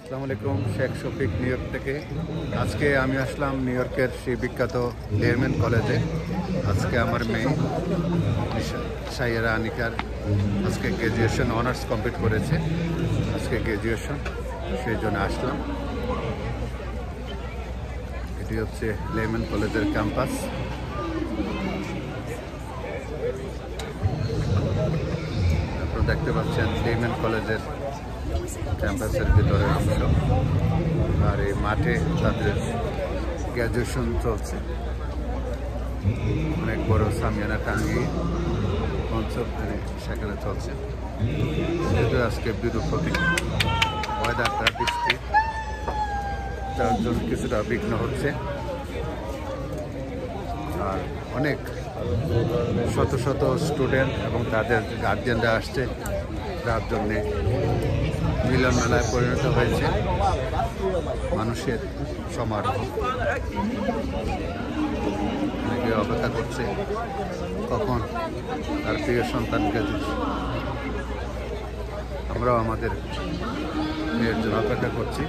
আসসালামু আলাইকুম, Sheikh Shafiq new York থেকে। আজকে আমি আসলাম নিউ ইয়র্কের সেই বিখ্যাত লেহম্যান কলেজে। আজকে আমার মেয়ে সাইয়েরা আনিকার আজকে গ্র্যাজুয়েশন অনার্স কমপ্লিট করেছে। আজকে গ্র্যাজুয়েশন, সেই জন্য আসলাম। এটি হচ্ছে লেহম্যান কলেজের ক্যাম্পাস। আপনারা দেখতে পাচ্ছেন লেহম্যান কলেজের ক্যাম্পাসের ভিতরের অংশ। আর এই মাঠে তাদের গ্র্যাজুয়েশন চলছে। অনেক বড় সামিয়ানা টাঙ্গি মঞ্চ সেখানে চলছে। যেহেতু আজকে বিরূপ প্রতীক ওয়েদারটা বৃষ্টি, তার জন্য কিছুটা বিঘ্ন হচ্ছে। আর অনেক শত শত স্টুডেন্ট এবং তাদের গার্জিয়ানরা আসছে, যার জন্যে মিলন মেলায় পরিণত হয়েছে মানুষের সমারোহ। অনেকে অপেক্ষা করছে কখন তার প্রিয় সন্তানকে। আমরাও আমাদের মেয়ের জন্য অপেক্ষা করছি।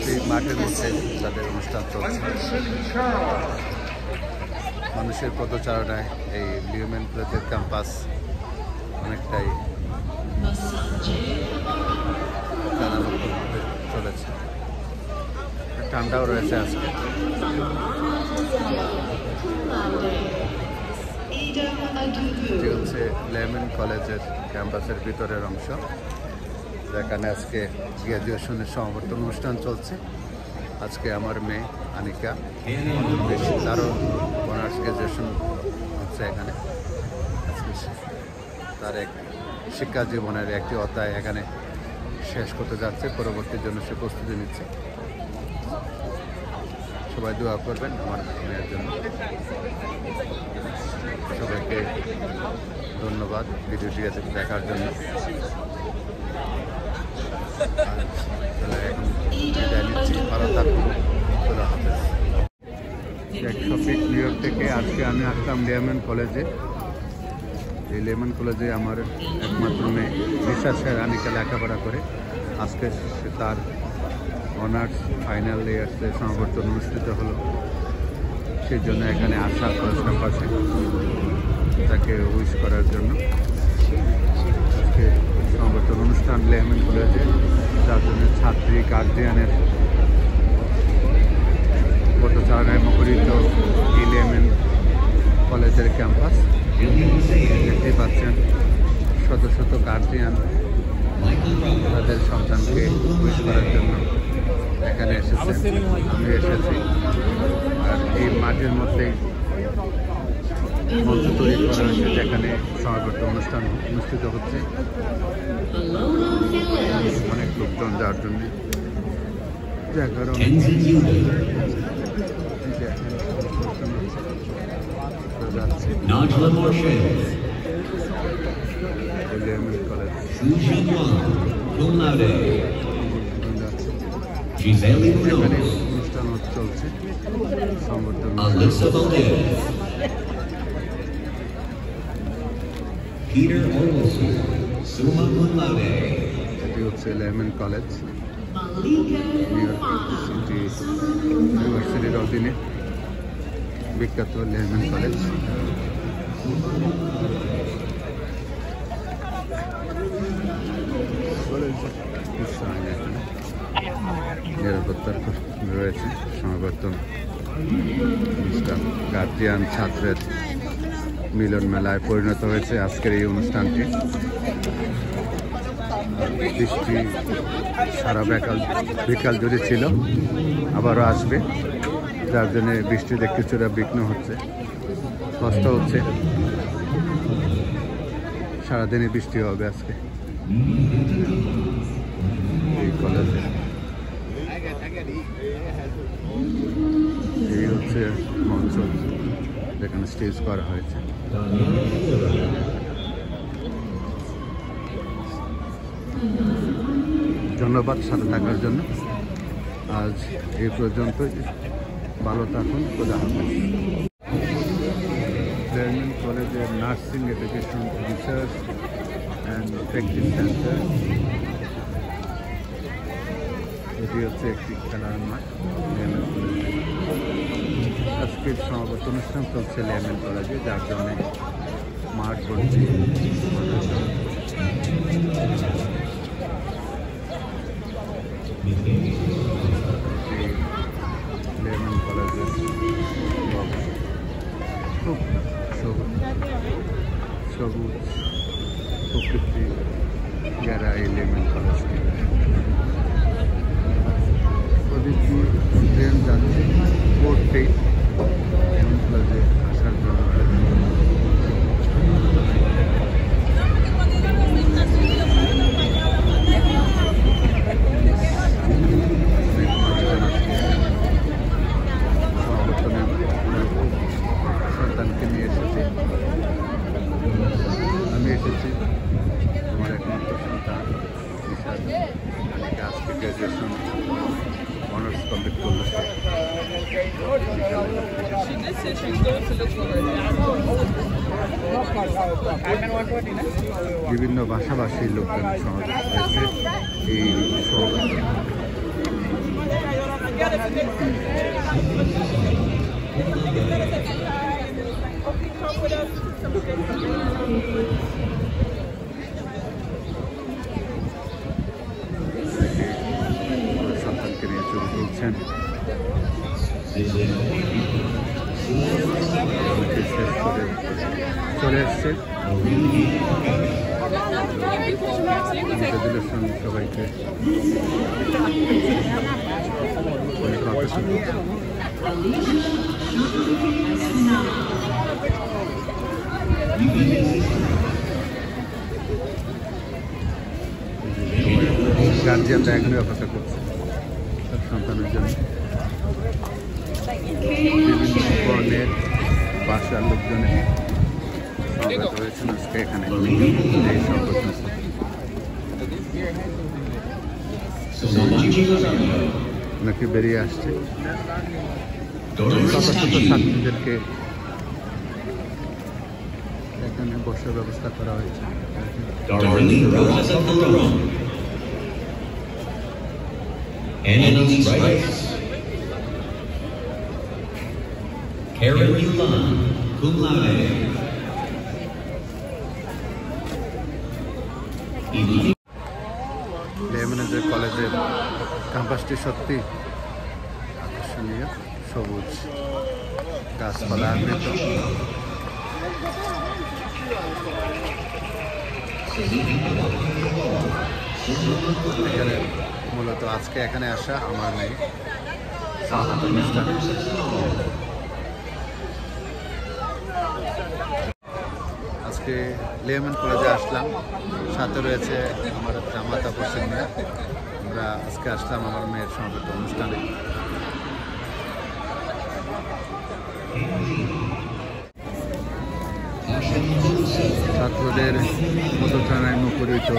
সেই মাঠের মধ্যে তাদের অনুষ্ঠান চলছে। মানুষের পদচারণায় এই লেহম্যান কলেজের ক্যাম্পাস অনেকটাই চলেছে। ঠান্ডাও রয়েছে আজকে। এটি হচ্ছে লেহম্যান কলেজের ক্যাম্পাসের ভিতরের অংশ, যেখানে আজকে গ্র্যাজুয়েশনের সমাবর্তন অনুষ্ঠান চলছে। আজকে আমার মেয়ে আনিকা তারও অনার্স গ্র্যাজুয়েশন হচ্ছে এখানে। আজকে তার এক শিক্ষা জীবনের একটি অধ্যায় এখানে শেষ করতে যাচ্ছে, পরবর্তীর জন্য সে প্রস্তুতি নিচ্ছে। সবাই দোয়া করবেন আমার মেয়ের জন্য। সবাইকে ধন্যবাদ ভিডিওটি দেখার জন্য। এখন বিদায় নিচ্ছি, ভালো থাকুন, খোদা হাফেজ। শেখ শফিক নিউ ইয়র্ক থেকে। আজকে আমি আসলাম লেহম্যান কলেজে। এই লেহম্যান কলেজে আমার একমাত্র মেয়ে সাইয়েরা আনিকা লেখাপড়া করে। আজকে তার অনার্স ফাইনাল ইয়ার্সে সমাবর্তন অনুষ্ঠিত হলো, সেই জন্য এখানে আসা কলেজ ক্যাম্পাসে তাকে উইশ করার জন্য। আজকে সমাবর্তন অনুষ্ঠান লেহম্যান কলেজে, যার জন্য ছাত্রী গার্জিয়ানের পদচারণায় মুখরিত এই লেহম্যান কলেজের ক্যাম্পাস। দেখতেই পাচ্ছেন শত শত গার্জিয়ান তাদের সন্তানকে উইশ করার জন্য এখানে এসেছে। আমি এসেছি। আর এই মাঠের মধ্যে মঞ্চ তৈরি করা হয়েছে, যেখানে সমাবর্তন অনুষ্ঠান অনুষ্ঠিত হচ্ছে। অনেক লোকজন, যার জন্য জায়গার অনুষ্ঠান চলছে। এটি হচ্ছে Lehman college, New York City ইউনিভার্সিটির অধীনে বিখ্যাত লেহম্যান কলেজ। নিরাপত্তার রয়েছে। সমাবর্তন অনুষ্ঠান গার্জিয়ান ছাত্রের মিলন মেলায় পরিণত হয়েছে আজকের এই অনুষ্ঠানটি। বৃষ্টি সারা বিকাল জুড়ে ছিল, আবারও আসবে, যার জন্য বৃষ্টিতে কিছুটা বিঘ্ন হচ্ছে, কষ্ট হচ্ছে। সারাদিনই বৃষ্টি হবে আজকে এই কলেজে। এই হচ্ছে মঞ্চ, যেখানে স্টেজ করা হয়েছে। ধন্যবাদ সাথে থাকার জন্য। আজ এই পর্যন্তই। ভালো থাকুন, খোদা হাফেজ। লেহম্যান কলেজের nursing education research and practice centre এটি হচ্ছে একটি খেলার মাঠ লেমন কলেজে। আজকের সমাবর্তন অনুষ্ঠান চলছে লেমন কলেজে, যার জন্য মাঠ ভর্তি লেমন কলেজের খুব সবুজ প্রকৃতি যারা এই লেমন কলেজটি। ওদিক দিয়ে ট্রেন যাচ্ছে বোর্ডটি লেমন কলেজে আসার জন্য। সন্তানকে নিয়ে এসেছি, আমি এসেছি আমার একমাত্র সন্তান নিশাদ আলীকে। আজকে গ্র্যাজুয়েশন অনার্স কমপ্লিট করলো সে। বিভিন্ন ভাষাভাষীর লোকজন সমাবেশ হয়েছে এই সমাবেশে। সন্তানকে নিয়ে ছবি তুলছেন। শেষ করে চলে এসছে। সবাইকে অনেক আকর্ষণ করছে। গার্জিয়ানরা এখানে অপেক্ষা করছে তার সন্তানের জন্য। বিভিন্ন বর্ণের ভাষার লোকজনের সমাগত হয়েছেন আজকে এখানে এই সংগঠন। নাকি বেরিয়ে আসছে ছোট ছোট ছাত্রীদেরকে এখানে বসার ব্যবস্থা করা হয়েছে। লেমন কলেজের ক্যাম্পাসটি সত্যি আকর্ষণীয়, সবুজ গাছপালা আবৃত। এখানে মূলত আজকে এখানে আসা আমার নেই অনুষ্ঠান। আজকে লেমন কলেজে আসলাম, সাথে রয়েছে আমার জামাতা পশ্চিম মেয়ে। আমরা আজকে আসলাম আমার মেয়ের সমাবর্তন অনুষ্ঠানে। ছাত্রদের মতচানায় মুখরিত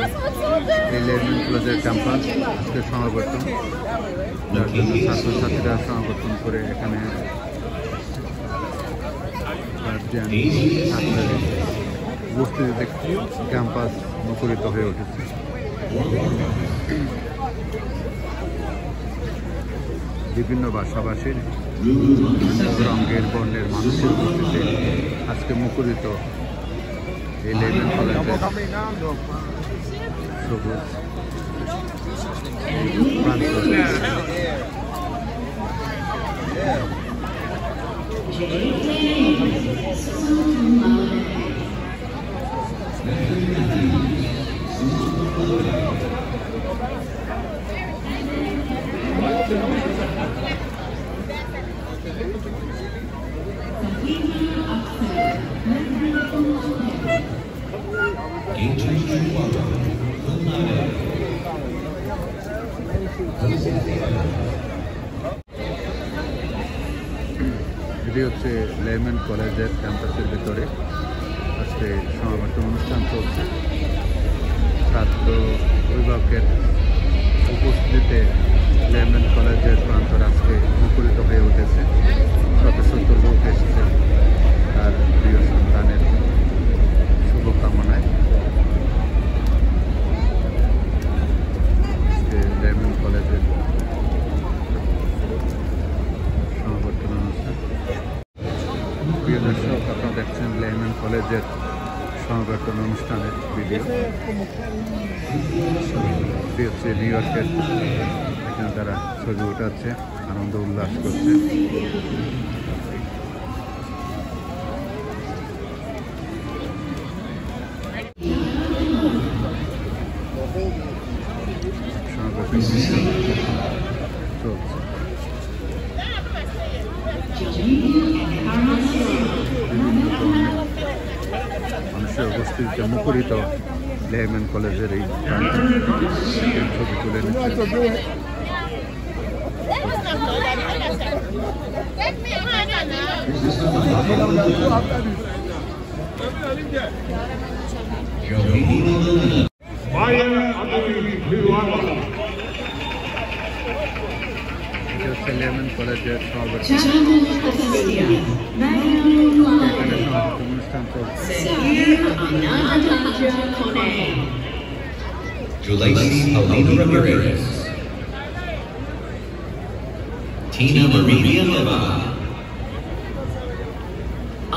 এই লেমন কলেজের ক্যাম্পাস আজকে সমাবর্তন, যার জন্য ছাত্রছাত্রীরা সমাবর্তন করে এখানে ছাত্রদের উপস্থিতিতে ক্যাম্পাস মুখরিত হয়ে উঠেছে। বিভিন্ন ভাষাভাষীর রঙের বর্ণের মানুষের উপস্থিতিতে আজকে মুখরিত এই লেমন কলেজের সবুজ প্রান্ত। এটি হচ্ছে লেমন কলেজের ক্যাম্পাসের ভিতরে আজকে সমাবর্তন অনুষ্ঠান চলছে। ছাত্র অভিভাবকের উপস্থিতিতে লেমন কলেজের প্রান্তর আজকে মুখরিত হয়ে উঠেছে। শত শত লোক এসেছে তার প্রিয় সন্তানের শুভকামনায়। আজকে লেমন কলেজের কলেজের সমাবর্তন অনুষ্ঠানের ভিডিও। হচ্ছে নিউ ইয়র্কের, এখানে তারা ছবি উঠাচ্ছে, আনন্দ উল্লাস করছে। মানুষের উপস্থিতিতে মুখরিত লেহম্যান কলেজের এই ছবি তুলে নিচ্ছে। লেহম্যান কলেজের সমাবর্তন অনুষ্ঠান চলছে। Tina Maria Leva,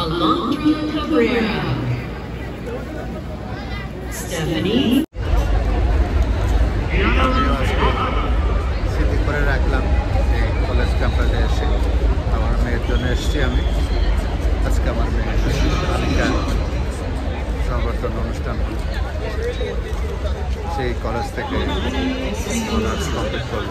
Alondra Cabrera, Stephanie. স্মৃতি করে রাখলাম এই কলেজ ক্যাম্পাসে এসে। আমার মেয়ের জন্য এসেছি আমি। আজকে আমার মেয়ের বালিকা সমাবর্তন অনুষ্ঠান, সেই কলেজ থেকে অনার্স কমপ্লিট করল।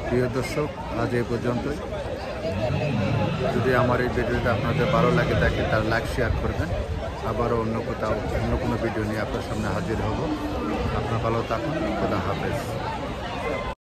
প্রিয় দর্শক, আজ এই পর্যন্তই। যদি আমার এই ভিডিওটা আপনাদের ভালো লাগে থাকে তাহলে লাইক শেয়ার করবেন। আবারও অন্য কোনো ভিডিও নিয়ে আপনার সামনে হাজির হব। আপনার ভালো থাকুন। খোদা হাফেজ।